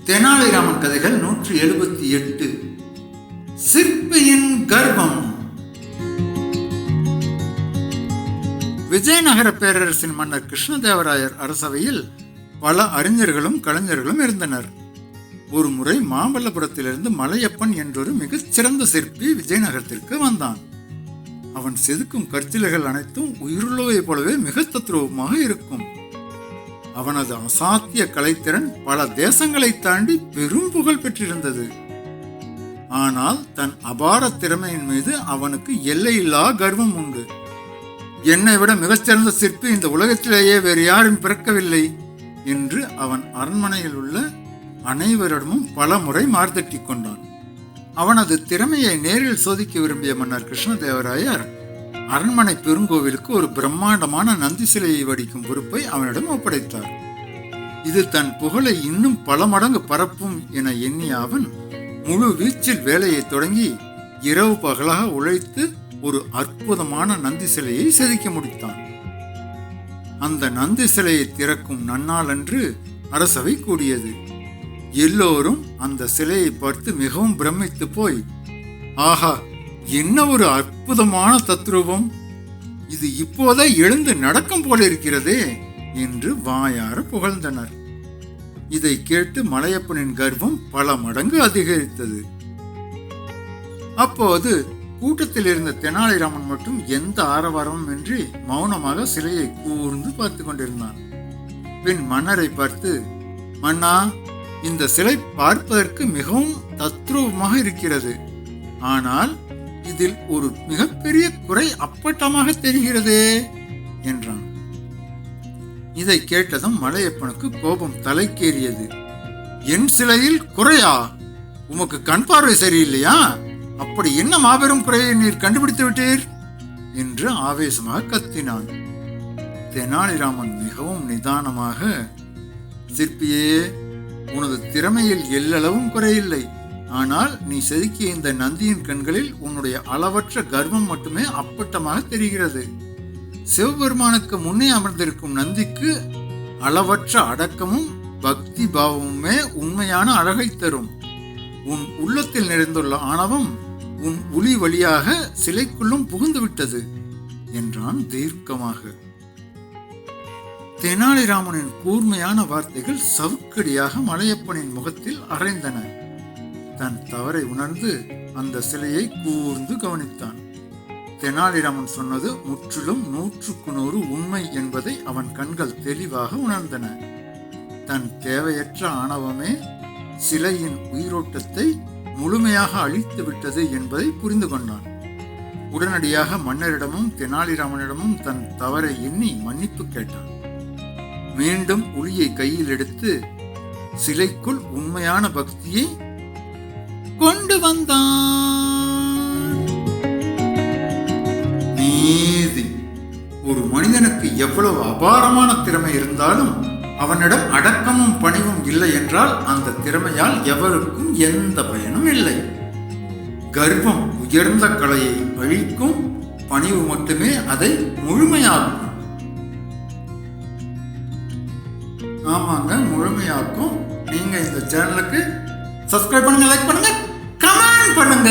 தெனாலிராமன் கதைகள் 178. சிற்பியின் கர்வம். விஜயநகர பேரரசின் மன்னர் கிருஷ்ணதேவராயர் அரசவையில் பல அறிஞர்களும் கலைஞர்களும் இருந்தனர். ஒரு முறை மாமல்லபுரத்திலிருந்து மலையப்பன் என்றொரு மிகச் சிறந்த சிற்பி விஜயநகரத்திற்கு வந்தான். அவன் செதுக்கும் கற்சிலைகள் அனைத்தும் உயிருள்ளவை போலவே மிக தத்ரூபமாக இருக்கும். அவனது அசாத்திய கலைத்திறன் பல தேசங்களை தாண்டி பெரும் புகழ் பெற்றிருந்தது. ஆனால் தன் அபார திறமையின் மீது அவனுக்கு எல்லையில்லா கர்வம் உண்டு. என்னை விட மிகச்சிறந்த சிற்பி இந்த உலகத்திலேயே வேறு யாரும் பிறக்கவில்லை என்று அவன் அரண்மனையில் உள்ள அனைவரிடமும் பல முறை மார்த்தட்டி கொண்டான். அவனது திறமையை நேரில் சோதிக்க விரும்பிய மன்னர் கிருஷ்ணதேவராயர் அரண்மனை பெருங்கோவிலுக்கு ஒரு பிரம்மாண்டமான நந்தி சிலையை வடிக்கும் பொறுப்பை அவனிடம் ஒப்படைத்தார். இது தன் புகழை இன்னும் பல மடங்கு பரப்பும் என எண்ணிய அவன் முழு வீச்சில் வேலையை தொடங்கி இரவு பகலாக உழைத்து ஒரு அற்புதமான நந்தி சிலையை செதுக்க முடித்தான். அந்த நந்தி சிலையை திறக்கும் நன்னாளன்று அரசவை கூடியது. எல்லோரும் அந்த சிலையை பார்த்து மிகவும் பிரமித்து போய், ஆஹா, என்ன ஒரு அற்புதமான தத்ரூபம், இது இப்போதே எழுந்து நடக்கும் போல இருக்கிறதே என்று வாயார புகழ்ந்தனர். இதை கேட்டு மலையப்பனின் கர்வம் பல மடங்கு அதிகரித்தது. அப்போது கூட்டத்தில் இருந்த தெனாலிராமன் மட்டும் எந்த ஆரவாரமும் இன்றி மௌனமாக சிலையை கூர்ந்து பார்த்து கொண்டிருந்தான். பின் மன்னரை பார்த்து, மன்னா, இந்த சிலை பார்ப்பதற்கு மிகவும் தத்ரூபமாக இருக்கிறது. ஆனால் இதில் ஒரு மிகப்பெரிய குறை அப்பட்டமாக தெரிகிறதே என்றான். இதை கேட்டதும் மலையப்பனுக்கு கோபம் தலைக்கேறியது. என் சிலையில் குறையா? உமக்கு கண் பார்வை சரியில்லையா? அப்படி என்ன மாபெரும் குறையை நீர் கண்டுபிடித்து விட்டீர் என்று ஆவேசமாக கத்தினான். தெனாலிராமன் மிகவும் நிதானமாக, சிற்பியே, உனது திறமையில் எல்லளவும் குறையில்லை. ஆனால் நீ செதுக்கிய இந்த நந்தியின் கண்களில் உன்னுடைய அளவற்ற கர்வம் மட்டுமே அப்பட்டமாக தெரிகிறது. சிவபெருமானுக்கு முன்னே அமர்ந்திருக்கும் நந்திக்கு அளவற்ற அடக்கமும் பக்தி பாவமுமே உண்மையான அழகை தரும். உன் உள்ளத்தில் நிறைந்துள்ள ஆணவம் உன் ஒளி வழியாக சிலைக்குள்ளும் புகுந்து விட்டது என்றான் தீர்க்கமாக. தெனாலிராமனின் கூர்மையான வார்த்தைகள் சவுக்கடியாக மலையப்பனின் முகத்தில் அறைந்தன. தன் தவறை உணர்ந்து அந்த சிலையை கூர்ந்து கவனித்தான். தெனாலிராமன் சொன்னது முற்றிலும் 100% உண்மை என்பதை அவன் கண்கள் தெளிவாக உணர்ந்தன. தன் தேவையற்ற ஆணவமே சிலையின் உயிரோட்டத்தை முழுமையாக அழித்து விட்டது என்பதை புரிந்து கொண்டான். உடனடியாக மன்னரிடமும் தெனாலிராமனிடமும் தன் தவறை எண்ணி மன்னிப்பு கேட்டான். மீண்டும் ஒளியை கையில் எடுத்து சிலைக்குள் உண்மையான பக்தியை கொண்டு வந்தான். நீதி. ஒரு மனிதனுக்கு எவ்வளவு அபாரமான திறமை இருந்தாலும் அவனிடம் அடக்கமும் பணிவும் இல்லை என்றால் அந்த திறமையால் எவருக்கும் எந்த பயனும் இல்லை. கர்வம் உயர்ந்த கலையை அழிக்கும், பணிவு மட்டுமே அதை முழுமையாக்கும். ஆமாங்க, முழுமையாக்கும். நீங்க இந்த சேனலுக்கு சப்ஸ்கிரைப் பண்ணுங்க, லைக் பண்ணுங்க, கமெண்ட் பண்ணுங்க.